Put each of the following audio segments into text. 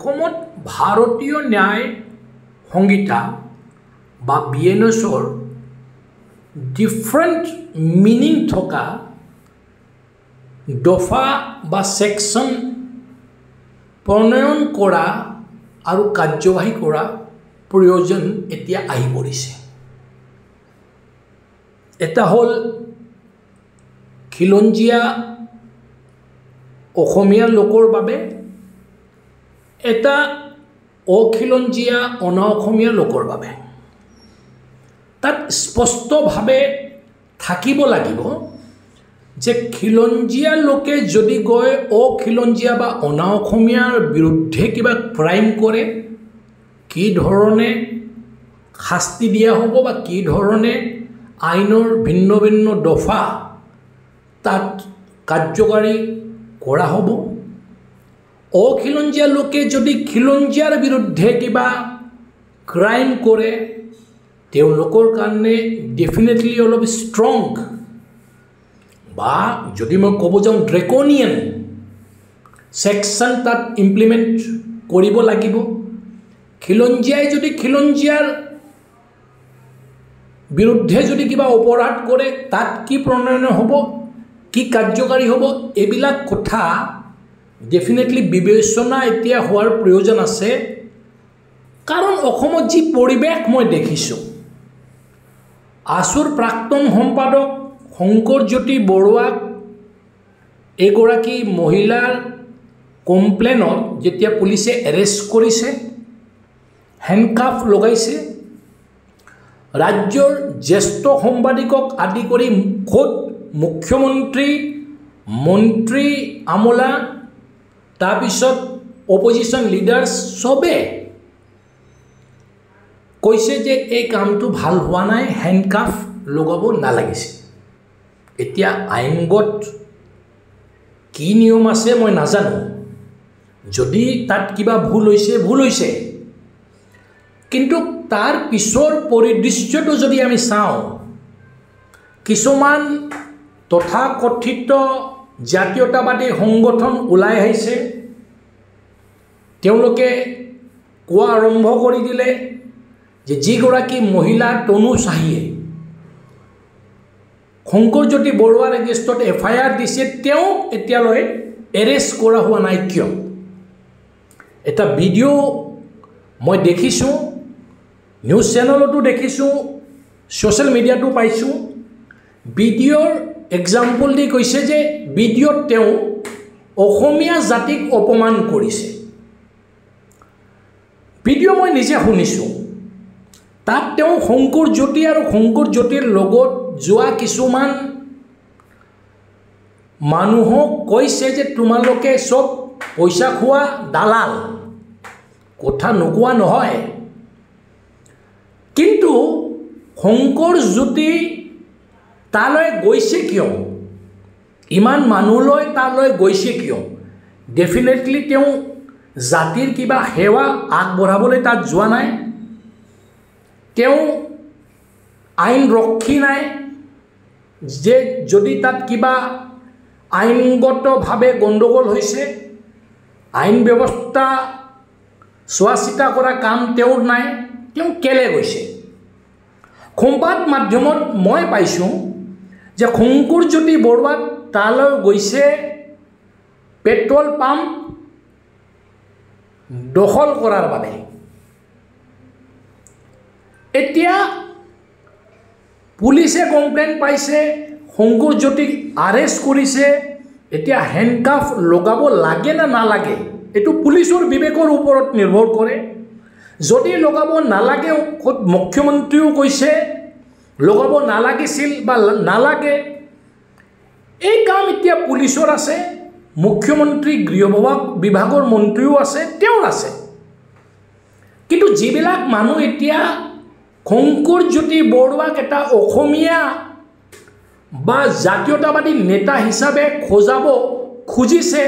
অসমত ভাৰতীয় ন্যায় সংহিতা বা BNSৰ ডিফাৰেণ্ট মিনিং থকা দফা বা সেকশন প্ৰণয়ন কৰা আৰু কাৰ্যবাহী কৰা প্ৰয়োজন এতিয়া আহি পৰিছে। এটা হ'ল খিলঞ্জীয়া অসমীয়া লোকৰ বাবে, এটা অখিলঞ্জীয়া অনা অসমীয়া লোকৰ বাবে। তাত স্পষ্টভাৱে থাকিব লাগিব যে খিলঞ্জীয়া লোকে যদি গৈ অখিলঞ্জীয়া বা অনা অসমীয়াৰ বিৰুদ্ধে কিবা ক্ৰাইম কৰে, কি ধৰণে শাস্তি দিয়া হ'ব বা কি ধৰণে আইনৰ ভিন্ন ভিন্ন দফা তাত কাৰ্যকাৰী কৰা হ'ব। অখিলঞ্জীয়া লোকে যদি খিলঞ্জীয়াৰ বিৰুদ্ধে কিবা ক্ৰাইম কৰে, তেওঁলোকৰ কাৰণে ডেফিনেটলি অলপ ষ্ট্ৰং বা যদি মই ক'ব যাওঁ ড্ৰেকনিয়ান সেকশন তাত ইমপ্লিমেণ্ট কৰিব লাগিব। খিলঞ্জীয়াই যদি খিলঞ্জীয়াৰ বিৰুদ্ধে যদি কিবা অপৰাধ কৰে, তাত কি প্ৰণয়ন হ'ব, কি কাৰ্যকাৰী হ'ব, এইবিলাক কথা ডেফিনেটলি বিবেচনা এতিয়া হোৱাৰ প্ৰয়োজন আছে। কাৰণ অসমত যি পৰিৱেশ মই দেখিছোঁ, আছুৰ প্ৰাক্তন সম্পাদক শংকৰজ্যোতি বৰুৱাক এগৰাকী মহিলাৰ কমপ্লেইনত যেতিয়া পুলিচে এৰেষ্ট কৰিছে, হেণ্ডকাফ লগাইছে, ৰাজ্যৰ জ্যেষ্ঠ সাংবাদিকক আদি কৰি খোদ মুখ্যমন্ত্ৰী, মন্ত্ৰী আমোলা, তাৰপিছত অপজিশ্যন লিডাৰ্ছ চবে কৈছে যে এই কামটো ভাল হোৱা নাই, হেণ্ডকাফ লগাব নালাগিছে। এতিয়া আইনগত কি নিয়ম আছে মই নাজানো, যদি তাত কিবা ভুল হৈছে, কিন্তু তাৰ পিছৰ পৰিদৃশ্যটো যদি আমি চাওঁ, কিছুমান তথাকথিত জাতীয়তাবাদী সংগঠন ওলাই আহিছে, তেওঁলোকে কোৱা আৰম্ভ কৰি দিলে যে যিগৰাকী মহিলা তনু চাহিয়ে শংকৰজ্যোতি বৰুৱাৰ এগেইনষ্টত FIR দিছে, তেওঁক এতিয়ালৈ এৰেষ্ট কৰা হোৱা নাই কিয়? এটা ভিডিঅ' মই দেখিছোঁ, নিউজ চেনেলতো দেখিছোঁ, ছ'চিয়েল মিডিয়াতো পাইছোঁ। ভিডিঅ'ৰ এক্সাম্পল দি কৈছে যে ভিডিঅ'ত তেওঁ অসমীয়া জাতিক অপমান কৰিছে। ভিডিঅ' মই নিজে শুনিছোঁ। তাত তেওঁ শংকৰজ্যোতি আৰু শংকৰজ্যোতিৰ লগত যোৱা কিছুমান মানুহক কৈছে যে তোমালোকে চব পইচা খোৱা দালাল, কথা নোকোৱা নহয়। কিন্তু শংকৰজ্যোতি তালৈ গৈছে কিয়? ইমান মানুহলৈ তালৈ গৈছে কিয়? ডেফিনেটলি তেওঁ জাতিৰ কিবা সেৱা আগবঢ়াবলৈ তাত যোৱা নাই। তেওঁ আইনৰক্ষী নাই যে যদি তাত কিবা আইনগতভাৱে গণ্ডগোল হৈছে, আইন ব্যৱস্থা চোৱা চিতা কৰা কাম তেওঁৰ নাই। তেওঁ কেলে গৈছে? সংবাদ মাধ্যমত মই পাইছোঁ যে শংকৰজ্যোতি বৰুৱাক তালৈ গৈছে পেট্ৰল পাম্প দখল কৰাৰ বাবে। এতিয়া পুলিচে কমপ্লেইন পাইছে, শংকৰজ্যোতিক আৰেষ্ট কৰিছে। এতিয়া হেণ্ডকাফ লগাব লাগে না নালাগে, এইটো পুলিচৰ বিবেকৰ ওপৰত নিৰ্ভৰ কৰে। যদি লগাব নালাগে, খোদ মুখ্যমন্ত্ৰীও কৈছে লগাব নালাগিছিল বা নালাগে, এই কাম এতিয়া পুলিচৰ আছে, মুখ্যমন্ত্ৰী গৃহ বিভাগৰ মন্ত্ৰীও আছে, তেওঁৰ আছে। কিন্তু যিবিলাক মানুহ এতিয়া শংকৰজ্যোতি বৰুৱাক এটা অসমীয়া বা জাতীয়তাবাদী নেতা হিচাপে খোজাব খুজিছে,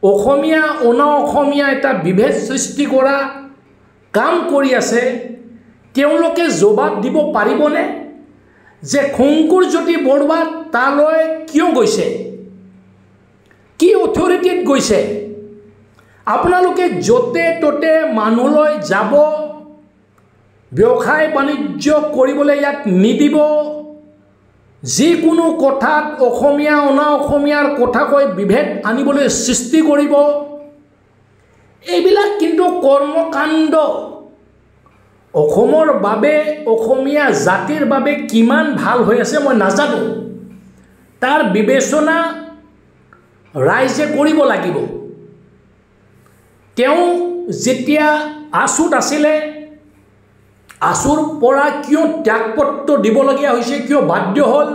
অসমীয়া অনা অসমীয়া এটা বিভেদ সৃষ্টি কৰা কাম কৰি আছে, তেওঁলোকে জবাব দিব পাৰিবনে যে শংকৰজ্যোতি বৰুৱা তালৈ কিয় গৈছে, কি অথৰিটিত গৈছে? আপোনালোকে য'তে ত'তে মানুহলৈ যাব, ব্যৱসায় বাণিজ্য কৰিবলৈ ইয়াত নিদিব, যিকোনো কথাত অসমীয়া অনা অসমীয়াৰ কথা কৈ বিভেদ আনিবলৈ সৃষ্টি কৰিব। এইবিলাক কিন্তু কৰ্মকাণ্ড অসমৰ বাবে, অসমীয়া জাতিৰ বাবে কিমান ভাল হৈ আছে মই নাজানো। তাৰ বিবেচনা ৰাইজে কৰিব লাগিব। তেওঁ যেতিয়া আছুত আছিলে, আছুৰ পৰা কিয় ত্যাগপত্ৰ দিবলগীয়া হৈছে, কিয় বাধ্য হ'ল?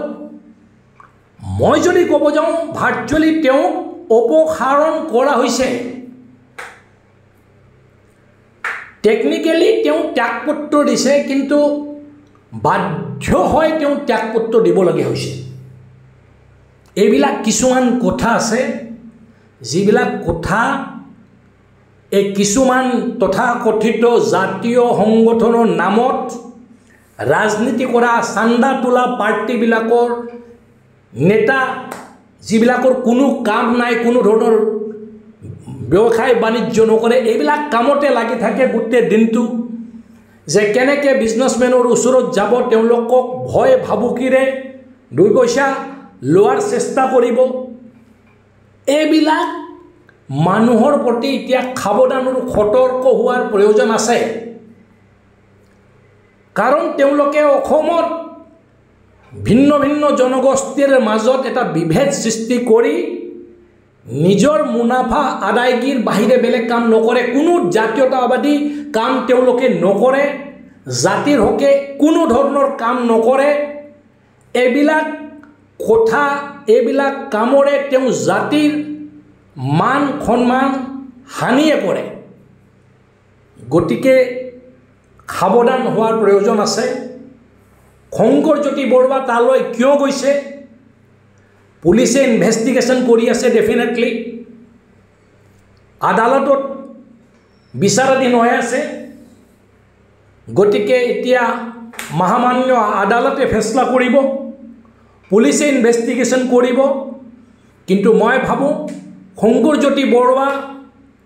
মই যদি ক'ব যাওঁ, ভাৰ্চুৱেলি তেওঁক অপসাৰণ কৰা হৈছে। টেকনিকেলি তেওঁ ত্যাগপত্ৰ দিছে, কিন্তু বাধ্য হৈ তেওঁ ত্যাগপত্ৰ দিবলগীয়া হৈছে। এইবিলাক কিছুমান কথা আছে, যিবিলাক কথা এই কিছুমান তথাকথিত জাতীয় সংগঠনৰ নামত ৰাজনীতি কৰা, চান্দা তোলা পাৰ্টিবিলাকৰ নেতা, যিবিলাকৰ কোনো কাম নাই, কোনো ধৰণৰ ব্যৱসায় বাণিজ্য নকৰে, এইবিলাক কামতে লাগি থাকে গোটেই দিনটো। যে কেনেকৈ বিজনেছমেনৰ ওচৰত যাব, তেওঁলোকক ভয় ভাবুকিৰে 2 পইচা লোৱাৰ চেষ্টা কৰিব। এইবিলাক মানুহৰ প্ৰতি এতিয়া সাৱধান আৰু সতৰ্ক হোৱাৰ প্ৰয়োজন আছে। কাৰণ তেওঁলোকে অসমত ভিন্ন ভিন্ন জনগোষ্ঠীৰ মাজত এটা বিভেদ সৃষ্টি কৰি নিজৰ মুনাফা আদায়গীৰ বাহিৰে বেলেগ কাম নকৰে। কোনো জাতীয়তাবাদী কাম তেওঁলোকে নকৰে, জাতিৰ হকে কোনো ধৰণৰ কাম নকৰে। এইবিলাক কথা, এইবিলাক কামৰে তেওঁ জাতিৰ মান সন্মান হানিয়ে কৰে। গতিকে সাৱধান হোৱাৰ প্ৰয়োজন আছে। শংকৰজ্যোতি বৰুৱা তালৈ কিয় গৈছে? পুলিচে ইনভেষ্টিগেশ্যন কৰি আছে ডেফিনেটলি। আদালতত বিচাৰাধীন হৈ আছে। গতিকে এতিয়া মহামান্য আদালতে ফেচলা কৰিব, পুলিচে ইনভেষ্টিগেশ্যন কৰিব। কিন্তু মই ভাবোঁ Sankarjyoti Barua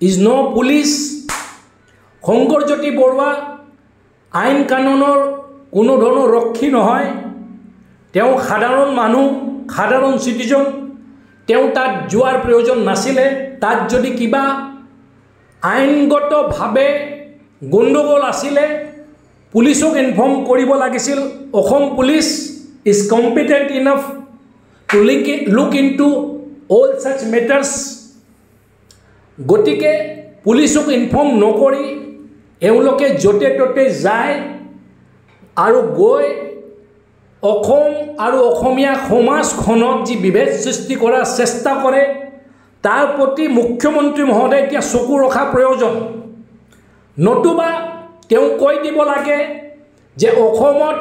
is no' police. Sankarjyoti Barua আইন কানুনৰ কোনো ধৰণৰ ৰক্ষী নহয়। তেওঁ সাধাৰণ মানুহ, সাধাৰণ চিটিজন। তেওঁ তাত যোৱাৰ প্ৰয়োজন নাছিলে। তাত যদি কিবা আইনগতভাৱে গণ্ডগোল আছিলে, পুলিচক ইনফৰ্ম কৰিব লাগিছিল। Assam police is competent enough to look into all ছাচ matters. গতিকে পুলিচক ইনফৰ্ম নকৰি এওঁলোকে য'তে ত'তে যায় আৰু গৈ অসম আৰু অসমীয়া সমাজখনত যি বিভেদ সৃষ্টি কৰাৰ চেষ্টা কৰে, তাৰ প্ৰতি মুখ্যমন্ত্ৰী মহোদয় এতিয়া চকু ৰখা প্ৰয়োজন। নতুবা তেওঁ কৈ দিব লাগে যে অসমত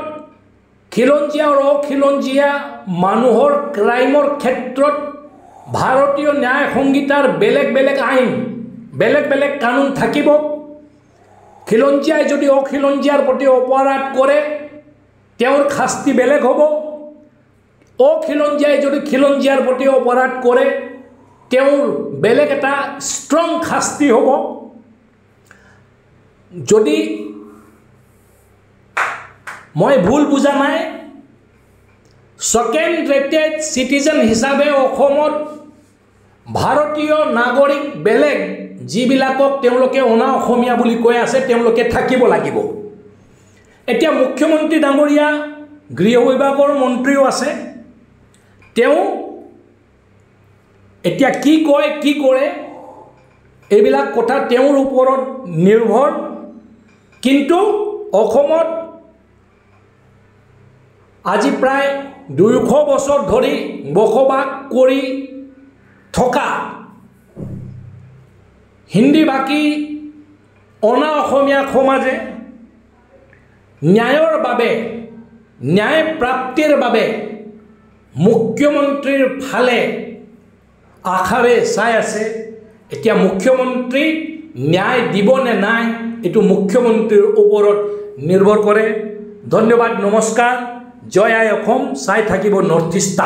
খিলঞ্জীয়া আৰু অখিলঞ্জীয়া মানুহৰ ক্ৰাইমৰ ক্ষেত্ৰত ভাৰতীয় ন্যায় সংহিতাৰ বেলেগ বেলেগ আইন, বেলেগ বেলেগ কানুন থাকিব। খিলঞ্জীয়াই যদি অখিলঞ্জীয়াৰ প্ৰতি অপৰাধ কৰে, তেওঁৰ শাস্তি বেলেগ হ'ব। অখিলঞ্জীয়াই যদি খিলঞ্জীয়াৰ প্ৰতি অপৰাধ কৰে, তেওঁৰ বেলেগ এটা ষ্ট্ৰং শাস্তি হ'ব। যদি মই ভুল বুজা নাই, সেকেন্ড ৰেটেড চিটিজেন হিচাপে অসমত ভাৰতীয় নাগৰিক বেলেগ যিবিলাকক তেওঁলোকে অনা অসমীয়া বুলি কৈ আছে, তেওঁলোকে থাকিব লাগিব। এতিয়া মুখ্যমন্ত্ৰী ডাঙৰীয়া, গৃহ বিভাগৰ মন্ত্ৰীও আছে। তেওঁ এতিয়া কি কয়, কি কৰে, এইবিলাক কথা তেওঁৰ ওপৰত নিৰ্ভৰ। কিন্তু অসমত আজি প্ৰায় 200 বছৰ ধৰি বসবাস কৰি থকা হিন্দী ভাষী অনা অসমীয়া সমাজে ন্যায়ৰ বাবে, ন্যায় প্ৰাপ্তিৰ বাবে মুখ্যমন্ত্ৰীৰ ফালে আশাৰে চাই আছে। এতিয়া মুখ্যমন্ত্ৰী ন্যায় দিব নে নাই, এইটো মুখ্যমন্ত্ৰীৰ ওপৰত নিৰ্ভৰ কৰে। ধন্যবাদ, নমস্কাৰ, জয় আই অসম। চাই থাকিব নৰ্থ ইষ্ট।